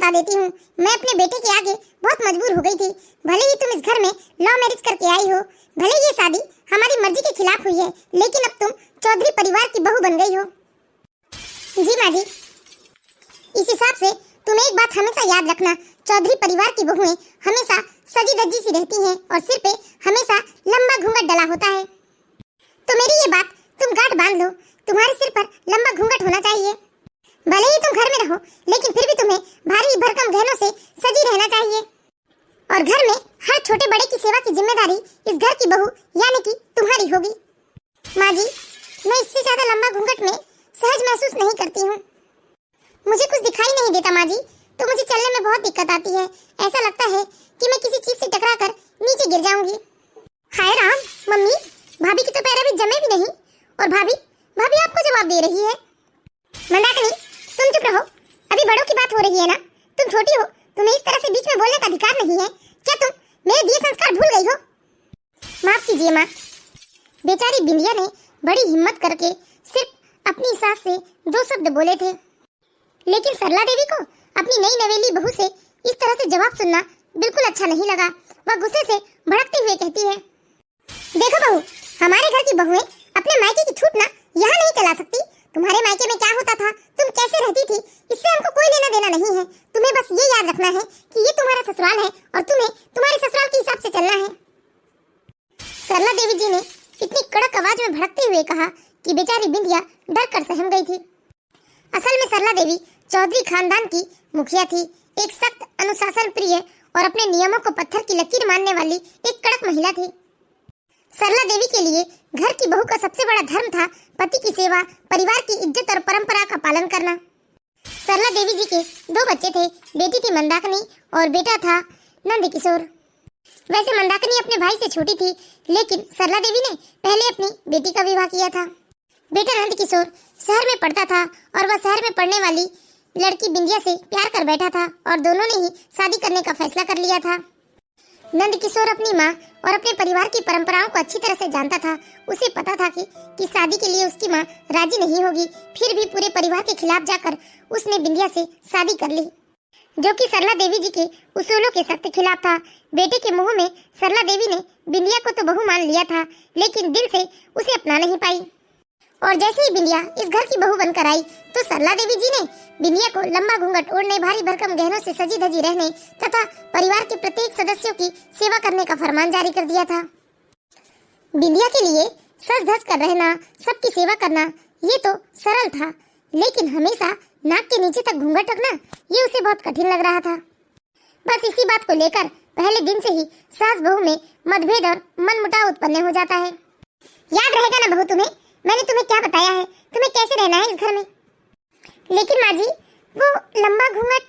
बता देती हूँ, मैं अपने बेटे के आगे बहुत मजबूर हो गई थी। भले ही तुम इस घर में लव मैरिज करके आई हो, भले ये शादी हमारी मर्जी के खिलाफ हुई है, लेकिन अब तुम चौधरी परिवार की बहू बन गई हो। जी माँ जी। इस हिसाब से तुम एक बात हमेशा याद रखना, चौधरी परिवार की बहुएं हमेशा सजी धजी सी रहती हैं और सिर पे हमेशा लंबा घूंघट डला होता है। तो मेरी ये बात तुम गांठ बांध लो, तुम्हारे सिर पर लंबा घूंघट होना चाहिए। भले ही तुम घर में रहो, लेकिन फिर भी तुम्हें भारी भरकम गहनों से सजी रहना चाहिए। और घर में हर छोटे बड़े की सेवा की जिम्मेदारी इस घर की बहू यानी कि तुम्हारी होगी। माँ जी, मैं इससे ज्यादा लंबा घूंघट में सहज महसूस नहीं करती हूँ। मुझे कुछ दिखाई नहीं देता माँ जी, तो मुझे चलने में बहुत दिक्कत आती है। ऐसा लगता है कि मैं किसी चीज से टकराकर नीचे गिर जाऊंगी। हाय राम, मम्मी, भाभी की तो पैर अभी जमे भी नहीं और भाभी आपको जवाब दे रही है। मंदाकिनी, तुम चुप रहो, अभी बड़ों की बात हो रही है ना। तुम छोटी हो, तुम्हें इस तरह से बीच में बोलने का अधिकार नहीं है। क्या तुम मेरे दिए संस्कार भूल गई हो? माफ कीजिए माँ। बेचारी बिंदिया ने बड़ी हिम्मत करके सिर्फ अपनी सास से 2 शब्द बोले थे, लेकिन सरला देवी को अपनी नई नवेली बहू से इस तरह से जवाब सुनना बिल्कुल अच्छा नहीं लगा। वह गुस्से से भड़कते हुए कहती है, देखो बहू, हमारे घर की बहुएं अपने मायके की छूट ना यहाँ नहीं चला सकती। तुम्हारे मायके में क्या होता था, तुम कैसे रहती थी, इससे हमको कोई लेना देना नहीं है। तुम्हें बस ये याद रखना है कि ये तुम्हारा ससुराल है और तुम्हें तुम्हारे ससुराल के हिसाब से चलना है। सरला देवी जी ने इतनी कड़क आवाज में भड़कते हुए कहा कि बेचारी बिंदिया डर कर सहम गई थी। असल में सरला देवी चौधरी खानदान की मुखिया थी, एक सख्त अनुशासन प्रिय और अपने नियमों को पत्थर की लकीर मानने वाली एक कड़क महिला थी। सरला देवी के लिए घर की बहू का सबसे बड़ा धर्म था पति की सेवा, परिवार की इज्जत और परंपरा का पालन करना। सरला देवी जी के 2 बच्चे थे, बेटी थी मंदाकिनी और बेटा था नंदकिशोर। वैसे मंदाकिनी अपने भाई से छोटी थी, लेकिन सरला देवी ने पहले अपनी बेटी का विवाह किया था। बेटा नंदकिशोर शहर में पढ़ता था और वह शहर में पढ़ने वाली लड़की बिंदिया से प्यार कर बैठा था और दोनों ने ही शादी करने का फैसला कर लिया था। नंदकिशोर अपनी माँ और अपने परिवार की परंपराओं को अच्छी तरह से जानता था। उसे पता था कि शादी के लिए उसकी माँ राजी नहीं होगी, फिर भी पूरे परिवार के खिलाफ जाकर उसने बिंदिया से शादी कर ली, जो कि सरला देवी जी के उसूलों के सख्त खिलाफ था। बेटे के मुंह में सरला देवी ने बिंदिया को तो बहू मान लिया था, लेकिन दिल से उसे अपना नहीं पाई। और जैसे ही बिंदिया इस घर की बहू बनकर आई, तो सरला देवी जी ने बिंदिया को लंबा घूंघट ओढ़ने, भारी भरकम गहनों से सजी धजी रहने तथा परिवार के प्रत्येक सदस्यों की सेवा करने का फरमान जारी कर दिया था। बिंदिया के लिए सज धज कर रहना, सबकी सेवा करना, ये तो सरल था, लेकिन हमेशा नाक के नीचे तक घूंघट रखना, ये उसे बहुत कठिन लग रहा था। बस इसी बात को लेकर पहले दिन से ही सास बहू में मतभेद और मनमुटाव उत्पन्न हो जाता है। याद रहेगा ना बहू तुम्हें, मैंने तुम्हें क्या बताया है, तुम्हें कैसे रहना है इस घर में। लेकिन माँ जी, वो लंबा घूंघट।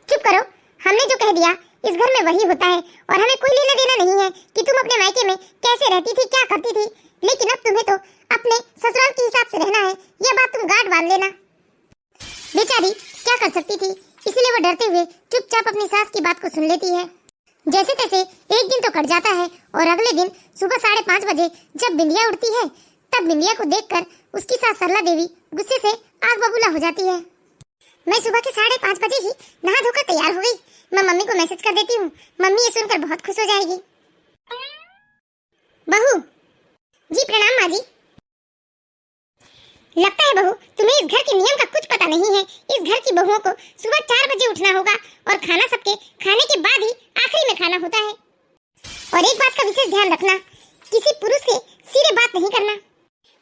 चुप करो, हमने जो कह दिया इस घर में वही होता है और हमें कोई लेना देना नहीं है कि तुम अपने मायके में कैसे रहती थी, क्या करती थी। लेकिन अब तुम्हें तो अपने ससुराल के हिसाब से रहना है, यह बात तुम गांठ बांध लेना। बेचारी क्या कर सकती थी, इसलिए वो डरते हुए चुपचाप अपनी सास की बात को सुन लेती है। जैसे तैसे एक दिन तो कट जाता है और अगले दिन सुबह 5:30 बजे जब बिंदिया उठती है, तब बिंदिया को देखकर उसकी सास सरला देवी गुस्से से आग बबूला हो जाती है। मैं सुबह के 5:30 बजे ही नहा धोकर तैयार हो गई। मैं मम्मी को मैसेज कर देती हूँ, मम्मी ये सुनकर बहुत खुश हो जाएगी। बहू जी प्रणाम माँ जी। लगता है बहू तुम्हें इस घर के नियम का कुछ पता नहीं है। इस घर की बहुओं को सुबह 4 बजे उठना होगा और खाना सबके खाने के बाद ही आखिरी में खाना होता है। और एक बात का विशेष ध्यान रखना, किसी पुरुष से सीधे बात नहीं करना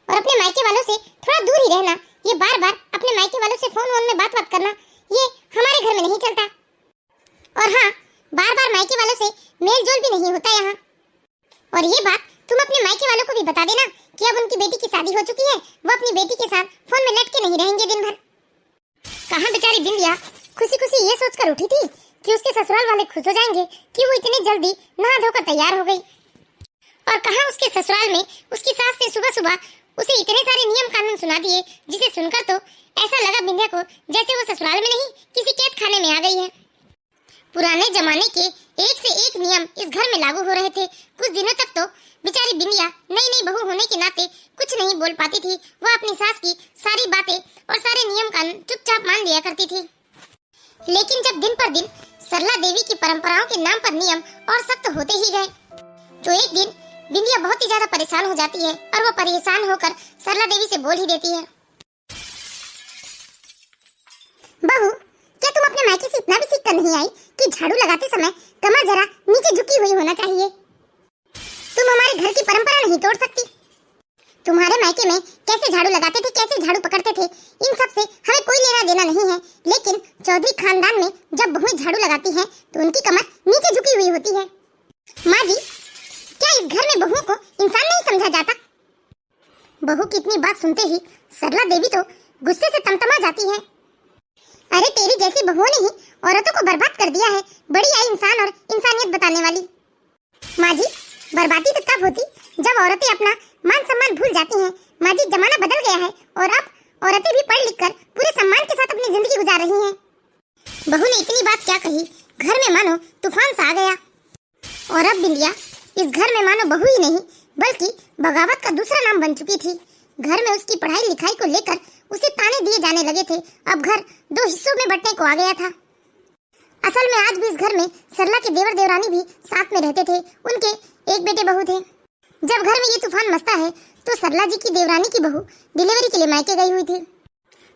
और अपने मायके वालों से थोड़ा दूर ही रहना। ये बार-बार अपने मायके वालों से फोन में बात करना, ये हमारे घर में नहीं चलता। और हाँ, बार-बार मायके वालों से मेल जोल भी नहीं होता यहाँ। और ये बात तुम अपने मायके वालों को भी बता देना कि अब उनकी बेटी की शादी हो चुकी है, वो अपनी बेटी के साथ फोन में लटके नहीं रहेंगे दिन भर। कहाँ बेचारी बिंदिया खुशी-खुशी ये सोचकर उठी थी कि उसके ससुराल वाले खुश हो जाएंगे कि वो इतनी जल्दी नहा धोकर तैयार हो गई। और कहाँ उसके ससुराल में उसकी सास ने सुबह-सुबह उसे इतने सारे नियम कानून सुना दिए, जिसे सुनकर तो ऐसा लगा बिंदिया को जैसे वो ससुराल में नहीं किसी कैद खाने में आ गई है। पुराने जमाने के एक से एक नियम इस घर में लागू हो रहे थे। कुछ दिनों तक तो बेचारी बिंदिया नई बहू होने के नाते कुछ नहीं बोल पाती थी। वह अपनी सास की सारी बातें और सारे नियम कानून चुपचाप मान लिया करती थी। लेकिन जब दिन पर दिन सरला देवी की परंपराओं के नाम पर नियम और सख्त होते ही गए, तो एक दिन बिंदिया बहुत ही ज्यादा परेशान हो जाती है और वो परेशान होकर सरला देवी से बोल ही देती है, बहू, क्या तुम अपने मायके से इतना भी सीख कर नहीं आई कि झाड़ू लगाते समय कमर जरा नीचे झुकी हुई होना चाहिए? तुम हमारे घर की परंपरा नहीं तोड़ सकती। तुम्हारे मायके में कैसे झाड़ू लगाते थे, कैसे झाड़ू पकड़ते थे, इन सब से हमें कोई लेना देना नहीं है, लेकिन चौधरी खानदान में जब बहुएं झाड़ू लगाती हैं तो उनकी कमर नीचे झुकी हुई होती है। माँ जी, क्या इस घर में बहुओं को इंसान नहीं समझा जाता? बहू की इतनी बात सुनते ही सरला देवी तो गुस्से से तमतमा जाती है। अरे तेरी जैसी बहुओं ने ही औरतों को बर्बाद कर दिया है, बड़ी आई इंसान और इंसानियत बताने वाली। माँ जी, बर्बादी तो तब होती जब औरतें अपना मान सम्मान भूल जाती हैं। माँ जी, जमाना बदल गया है और अब औरतें भी पढ़ लिख कर पूरे सम्मान के साथ अपनी जिंदगी गुजार रही हैं। बहू ने इतनी बात क्या कही, घर में मानो तूफान सा आ गया। और अब बिंदिया इस घर में मानो बहू ही नहीं बल्कि बगावत का दूसरा नाम बन चुकी थी। घर में उसकी पढ़ाई लिखाई को लेकर उसे ताने दिए जाने लगे थे। अब घर दो हिस्सों में बंटने को आ गया था। असल में आज भी इस घर में सरला के देवर देवरानी भी साथ में रहते थे। उनके एक बेटे बहू थे। जब घर में ये तूफान मचता है तो सरला जी की देवरानी की बहू डिलीवरी के लिए मायके गई हुई थी।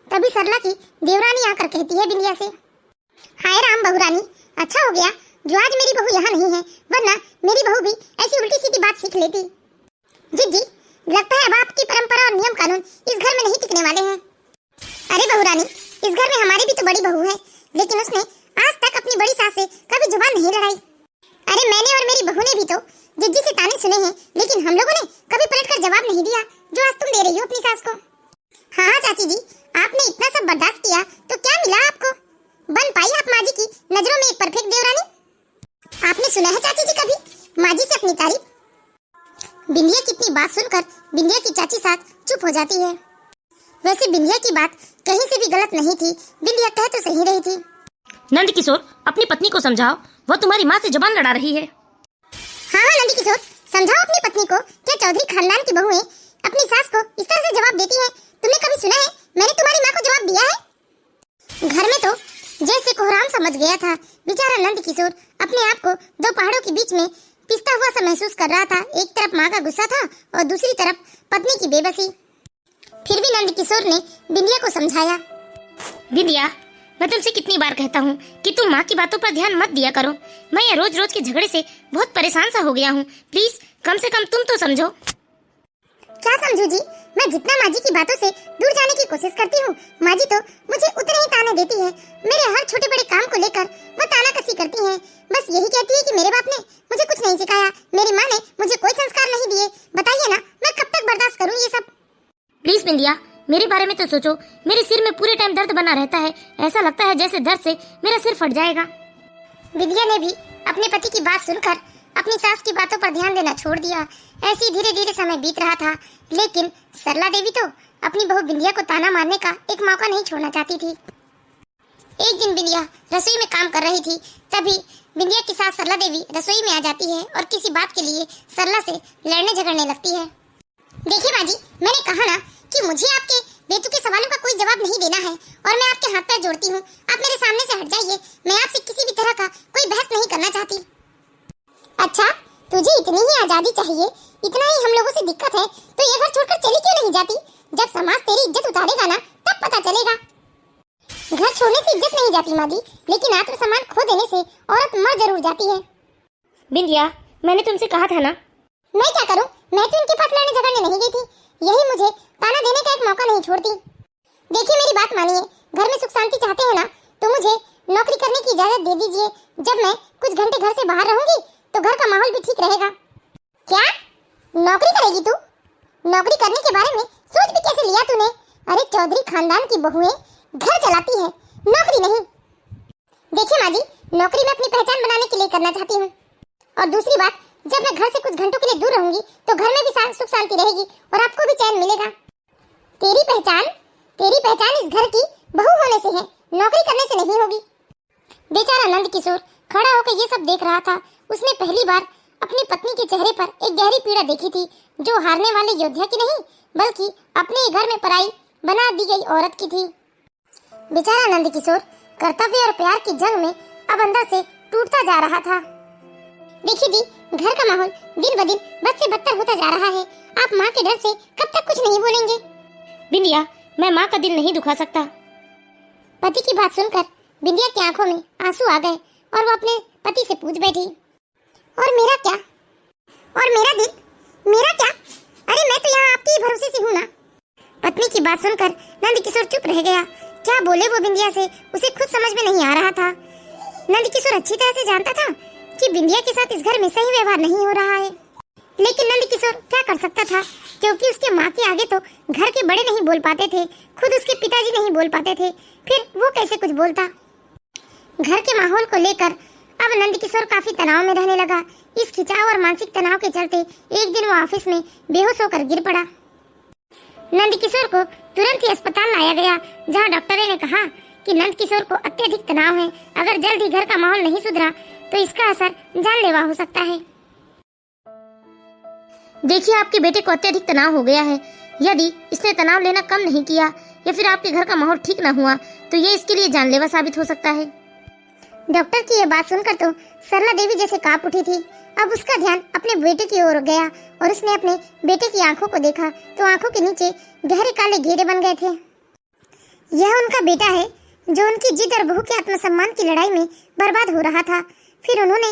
तभी सरला की देवरानी आकर कहती है बिंदिया से, हाय राम बहू रानी, अच्छा हो गया जो आज मेरी बहू यहाँ नहीं है, वरना मेरी बहू भी ऐसी उल्टी सीधी बात सीख लेती। जी, लगता है अब आपकी परंपरा और नियम कानून इस घर में नहीं टिकने वाले हैं। अरे बहू रानी, इस घर में हमारी भी तो बड़ी बहू है, लेकिन उसने आज तक अपनी बड़ी सास से कभी जुबान नहीं लड़ाई। अरे मैंने और मेरी बहू ने भी तो जिज्जी से ताने सुने हैं, लेकिन हम लोगों ने कभी पलटकर जवाब नहीं दिया जो आज तुम दे रही हो अपनी सास को। हाँ चाची जी, आपने इतना सब बर्दाश्त किया तो क्या मिला आपको? बन पाई आप माँ जी की नजरों में एक परफेक्ट देवरानी? आपने सुना है चाची जी कभी माँ जी से अपनी तारीफ? बिंदिया की इतनी बात सुनकर बिंदिया की चाची सास चुप हो जाती है। वैसे बिंदिया की बात कहीं से भी गलत नहीं थी, बिंदिया कह तो सही रही थी। नंद किशोर, अपनी पत्नी को समझाओ, वह तुम्हारी माँ से जुबान लड़ा रही है। हाँ नंद किशोर, समझाओ अपनी पत्नी को। क्या चौधरी खानदान की बहुएं अपनी सास को इस तरह से जवाब देती है? तुमने कभी सुना है मैंने तुम्हारी माँ को जवाब दिया है? घर में तो जैसे कोहराम समझ गया था। बेचारा नंद किशोर अपने आप को दो पहाड़ों के बीच में पिसता हुआ सा महसूस कर रहा था। एक तरफ माँ का गुस्सा था और दूसरी तरफ पत्नी की बेबसी। फिर भी नंद किशोर ने बिंदिया को समझाया, बिंदिया, मैं तुमसे कितनी बार कहता हूँ कि तुम माँ की बातों पर ध्यान मत दिया करो। मैं ये रोज रोज के झगड़े से बहुत परेशान सा हो गया हूँ। प्लीज कम से कम तुम तो समझो। क्या समझू जी? मैं जितना माँ जी की बातों से दूर जाने की कोशिश करती हूँ, माँ जी तो मुझे उतने ही ताने देती है। मेरे हर छोटे बड़े काम को लेकर वो ताना कसी करती है। बस यही कहती है कि मेरे बाप ने मुझे कुछ नहीं सिखाया, मेरी माँ ने मुझे कोई संस्कार नहीं दिए। बताइए ना, मैं कब तक बर्दाश्त करूँ ये सब? प्लीज बिंदिया, मेरे बारे में तो सोचो। मेरे सिर में पूरे टाइम दर्द बना रहता है। ऐसा लगता है जैसे दर्द से मेरा सिर फट जाएगा। बिंदिया ने भी अपने पति की बात सुनकर अपनी सास की बातों पर ध्यान देना छोड़ दिया। ऐसे धीरे धीरे समय बीत रहा था, लेकिन सरला देवी तो अपनी बहू बिंदिया को ताना मारने का एक मौका नहीं छोड़ना चाहती थी। एक दिन बिंदिया रसोई में काम कर रही थी, तभी बिंदिया की सास सरला देवी रसोई में आ जाती है और किसी बात के लिए सरला से लड़ने झगड़ने लगती है। देखिए बाजी, मैंने कहा ना कि मुझे आपके बेतुके सवालों का कोई जवाब नहीं देना है और मैं आपके हाथ पैर जोड़ती हूँ, आप मेरे सामने से हट जाइए। मैं आपसे किसी भी तरह का कोई बहस नहीं करना चाहती। अच्छा, तुझे इतनी ही आजादी चाहिए, इतना ही हम लोगों से दिक्कत है तो ये घर छोड़कर चली क्यों नहीं जाती? जब समाज तेरी इज्जत उतारेगा ना तब पता चलेगा। घर छोड़ने से इज्जत नहीं जाती माँ जी, लेकिन आत्मसम्मान खो देने से औरत मर जरूर जाती है। बिंदिया, मैंने तुमसे कहा था ना। मैं क्या करूं? मैं तो इनके पास लड़ने झगड़ने नहीं गई थी। यही मुझे ताना देने का एक मौका नहीं छोड़ती। देखिए मेरी बात मानिए, घर में सुख शांति चाहते हो ना तो मुझे नौकरी करने की इजाजत दे दीजिए। जब मैं कुछ घंटे घर से बाहर रहूंगी तो घर का माहौल भी ठीक रहेगा। क्या नौकरी करेगी तू? नौकरी करने के बारे में सोच भी कैसे लिया तूने? अरे चौधरी खानदान की बहुएं घर चलाती है, नौकरी नहीं। देखिए माँ जी, नौकरी मैं अपनी पहचान बनाने के लिए करना चाहती हूँ। और दूसरी बात, जब मैं घर से कुछ घंटों के लिए दूर रहूंगी तो घर में भी सुख शांति रहेगी और आपको भी चैन मिलेगा। तेरी पहचान इस घर की बहू होने से है, नौकरी करने से नहीं होगी। बेचारा नंद किशोर खड़ा होकर ये सब देख रहा था। उसने पहली बार अपनी पत्नी के चेहरे पर एक गहरी पीड़ा देखी थी, जो हारने वाले योद्धा की नहीं बल्कि अपने ही घर में पराई बना दी गई औरत की थी। बेचारा नंद किशोर कर्तव्य और प्यार की जंग में अब अंदर से टूटता जा रहा था। देखिए जी, घर का माहौल दिन ब दिन बद से बदतर होता जा रहा है। आप माँ के डर से कब तक कुछ नहीं बोलेंगे? बिंदिया, मैं माँ का दिल नहीं दुखा सकता। पति की बात सुनकर बिंदिया की आंखों में आंसू आ गए और वो अपने पति से पूछ बैठी, और मेरा क्या? और मेरा दिल? मेरा क्या? अरे मैं तो यहाँ आपके ही भरोसे से हूँ ना। पत्नी की बात सुनकर नंदकिशोर चुप रह गया। क्या बोले वो बिंदिया से, उसे खुद समझ में नहीं आ रहा था। नंदकिशोर अच्छी तरह से जानता था कि बिंदिया के साथ इस घर में सही व्यवहार नहीं हो रहा है, लेकिन नंदकिशोर क्या कर सकता था, क्योंकि उसके माँ के आगे तो घर के बड़े नहीं बोल पाते थे, खुद उसके पिताजी नहीं बोल पाते थे, फिर वो कैसे कुछ बोलता। घर के माहौल को लेकर अब नंदकिशोर काफी तनाव में रहने लगा। इस खिंचाव और मानसिक तनाव के चलते एक दिन वो ऑफिस में बेहोश होकर गिर पड़ा। नंदकिशोर को तुरंत ही अस्पताल लाया गया, जहां डॉक्टरों ने कहा कि नंदकिशोर को अत्यधिक तनाव है। अगर जल्द ही घर का माहौल नहीं सुधरा तो इसका असर जानलेवा हो सकता है। देखिए, आपके बेटे को अत्यधिक तनाव हो गया है। यदि इसने तनाव लेना कम नहीं किया या फिर आपके घर का माहौल ठीक न हुआ तो ये इसके लिए जानलेवा साबित हो सकता है। डॉक्टर की ये बात सुनकर तो सरला देवी जैसे कांप उठी थी। अब उसका ध्यान अपने बेटे की ओर गया और उसने अपने बेटे की आंखों को देखा तो आंखों के नीचे गहरे काले घेरे बन गए थे। यह उनका बेटा है जो उनकी जिद और बहू के आत्मसम्मान की लड़ाई में बर्बाद हो रहा था। फिर उन्होंने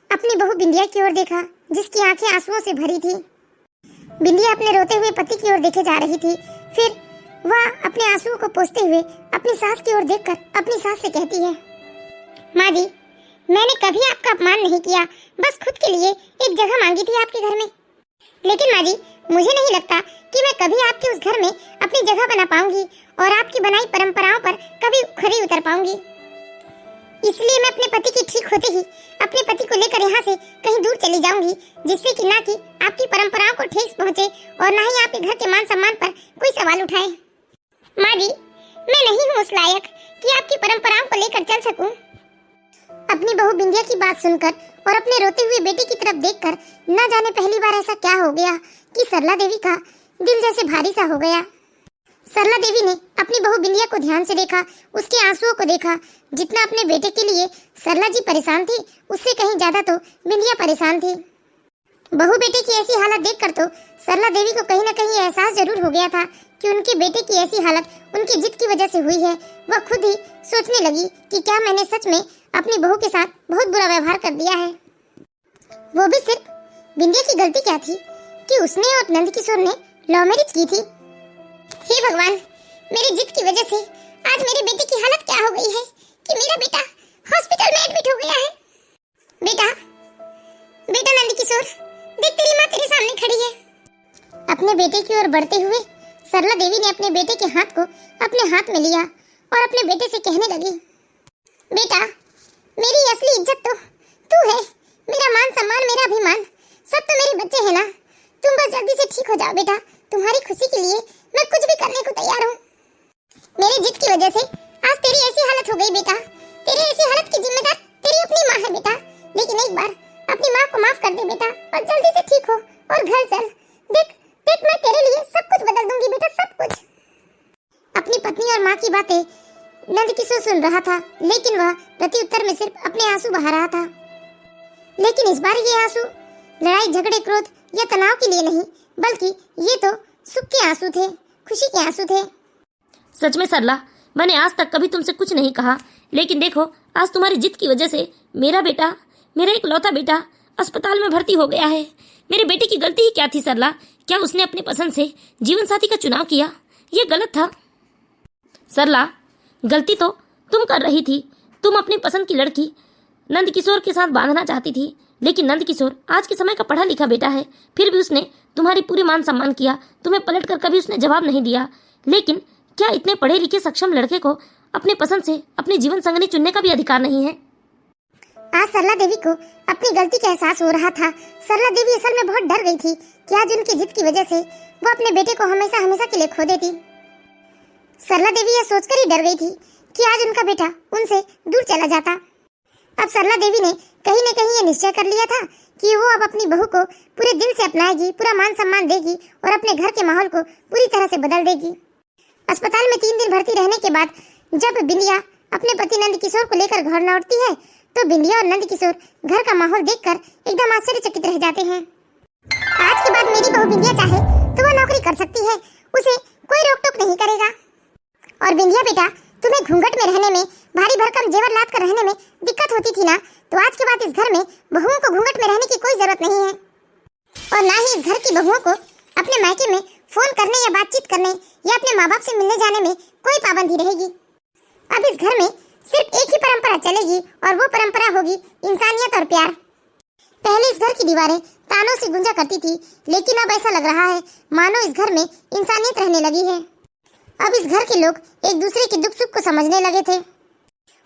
अपनी बहू बिंदिया की ओर देखा, जिसकी आंखें आंसुओं से भरी थी। बिंदिया अपने रोते हुए पति की ओर देखे जा रही थी। फिर वह अपने आंसुओं को पोंछते हुए अपनी सास की ओर देखकर अपनी सास से कहती है, माँ जी, मैंने कभी आपका अपमान नहीं किया, बस खुद के लिए एक जगह मांगी थी आपके घर में। लेकिन माँ जी, मुझे नहीं लगता कि मैं कभी आपके उस घर में अपनी जगह बना पाऊंगी और आपकी बनाई परंपराओं पर कभी खरी उतर पाऊंगी। इसलिए मैं अपने पति की ठीक होते ही अपने पति को लेकर यहाँ से कहीं दूर चली जाऊंगी, जिससे कि ना कि आपकी परंपराओं को ठेस पहुँचे और ना ही आपके घर के मान सम्मान पर कोई सवाल उठाए। माँ जी, मैं नहीं हूँ उस लायक कि आपकी परंपराओं को लेकर चल सकूं। अपनी बहू बिंदिया की बात सुनकर और अपने रोते हुए बेटे की तरफ देखकर न जाने पहली बार ऐसा क्या हो गया कि सरला देवी का दिल जैसे भारी सा हो गया। सरला देवी ने अपनी बहू बिंदिया को ध्यान से देखा, उसके आंसुओं को देखा। जितना अपने बेटे के लिए सरला जी परेशान थी, उससे कहीं ज्यादा तो बिंदिया परेशान थी। बहू बेटे की ऐसी हालत देखकर तो सरला देवी को कहीं न कहीं एहसास जरूर हो गया था कि उनके बेटे की ऐसी हालत उनकी जिद की वजह से हुई है। वह खुद ही सोचने लगी कि क्या मैंने सच में अपनी बहू के साथ बहुत बुरा व्यवहार कर दिया है। वो भी सिर्फ बिंदिया की गलती क्या थी कि उसने और नंदकिशोर ने लव मैरिज की थी। हे भगवान, मेरी जिद की वजह से आज मेरे बेटे की हालत क्या हो गई है कि मेरा बेटा हॉस्पिटल में एडमिट हो गया है। बेटा, बेटा नंदकिशोर, देख तेरी माँ तेरे सामने खड़ी है। अपने बेटे की ओर बढ़ते हुए सरला देवी ने अपने बेटे के हाथ को अपने हाथ में लिया और अपने बेटे से कहने लगी, बेटा, मेरी असली इज्जत तो तू है। मेरा मान सम्मान, मेरा अभिमान सब तो मेरे बच्चे हैं ना। तुम बस जल्दी से ठीक हो जाओ बेटा। तुम्हारी खुशी के लिए मैं कुछ भी करने को तैयार हूँ। मेरी जिद की वजह से आज तेरी ऐसी हालत हो गई बेटा। तेरी ऐसी हालत की जिम्मेदार तेरी अपनी माँ है बेटा। लेकिन एक बार अपनी माँ को माफ कर दे बेटा और जल्दी से ठीक हो और घर चल। देख देख, मैं तेरे लिए सब कुछ बदल दूंगी बेटा, सब कुछ। अपनी पत्नी और माँ की बातें नंदकिशोर सुन रहा था, लेकिन वह प्रत्युत्तर में सिर्फ अपने आंसू बहा रहा था। लेकिन इस बार ये आंसू लड़ाई झगड़े क्रोध या तनाव के लिए नहीं, बल्कि ये तो सुख के आंसू थे, खुशी के आंसू थे। सच में सरला, मैंने आज तक कभी तुमसे कुछ नहीं कहा, लेकिन देखो आज तुम्हारी जिद की वजह से मेरा बेटा, मेरा एक लौता बेटा अस्पताल में भर्ती हो गया है। मेरे बेटे की गलती ही क्या थी सरला? क्या उसने अपनी पसंद से जीवन साथी का चुनाव किया? ये गलत था सरला। गलती तो तुम कर रही थी। तुम अपनी पसंद की लड़की नंदकिशोर के साथ बांधना चाहती थी, लेकिन नंदकिशोर आज के समय का पढ़ा लिखा बेटा है। फिर भी उसने तुम्हारी पूरी मान सम्मान किया, तुम्हें पलट कर कभी उसने जवाब नहीं दिया। लेकिन क्या इतने पढ़े लिखे सक्षम लड़के को अपने पसंद से अपनी जीवन संगनी चुनने का भी अधिकार नहीं है? आज सरला देवी को अपनी गलती का एहसास हो रहा था। सरला देवी असल में बहुत डर गई थी कि आज उनकी जिद की वजह से वो अपने बेटे को हमेशा हमेशा के लिए खो देती। सरला देवी यह सोचकर ही डर गई थी कि आज उनका बेटा उनसे दूर चला जाता। अब सरला देवी ने कहीं न कहीं ये निश्चय कर लिया था कि वो अब अपनी बहू को पूरे दिल से अपनाएगी, पूरा मान सम्मान देगी और अपने घर के माहौल को पूरी तरह से बदल देगी। अस्पताल में 3 दिन भर्ती रहने के बाद जब बिंदिया अपने पति नंद किशोर को लेकर घर लौटती है तो बिंदिया और नंद किशोर घर का माहौल देखकर एकदम आश्चर्यचकित रह जाते हैं। आज के बाद मेरी बहू बिंदिया चाहे तो वो नौकरी कर सकती है, उसे कोई रोक टोक नहीं करेगा। और बिंदिया बेटा, तुम्हें घूंघट में रहने में, भारी भरकम जेवर लाद कर रहने में दिक्कत होती थी ना, तो आज के बाद इस घर में बहुओं को घूंघट में रहने की कोई जरूरत नहीं है। और ना ही इस घर की बहुओं को अपने मायके में फोन करने या बातचीत करने या अपने माँ बाप से मिलने जाने में कोई पाबंदी रहेगी। अब इस घर में सिर्फ एक ही परंपरा चलेगी और वो परंपरा होगी इंसानियत और प्यार। पहले इस घर की दीवारें तानों से गूंजा करती थी, लेकिन अब ऐसा लग रहा है मानो इस घर में इंसानियत रहने लगी है। अब इस घर के लोग एक दूसरे के दुख सुख को समझने लगे थे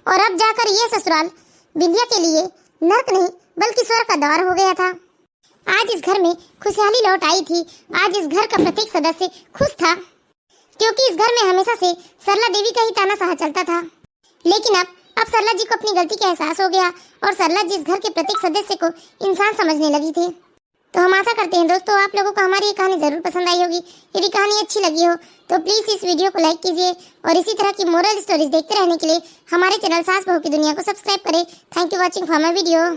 और अब जाकर ये ससुराल बिंदिया के लिए नर्क नहीं बल्कि स्वर्ग का द्वार हो गया था। आज इस घर में खुशहाली लौट आई थी। आज इस घर का प्रत्येक सदस्य खुश था, क्योंकि इस घर में हमेशा से सरला देवी का ही ताना सहा चलता था। लेकिन अब सरला जी को अपनी गलती का एहसास हो गया और सरला जी इस घर के प्रत्येक सदस्य को इंसान समझने लगी थी। तो हम आशा करते हैं दोस्तों आप लोगों को हमारी ये कहानी जरूर पसंद आई होगी। यदि कहानी अच्छी लगी हो तो प्लीज इस वीडियो को लाइक कीजिए और इसी तरह की मोरल स्टोरीज देखते रहने के लिए हमारे चैनल सास बहू की दुनिया को सब्सक्राइब करें। Thank you watching for my video.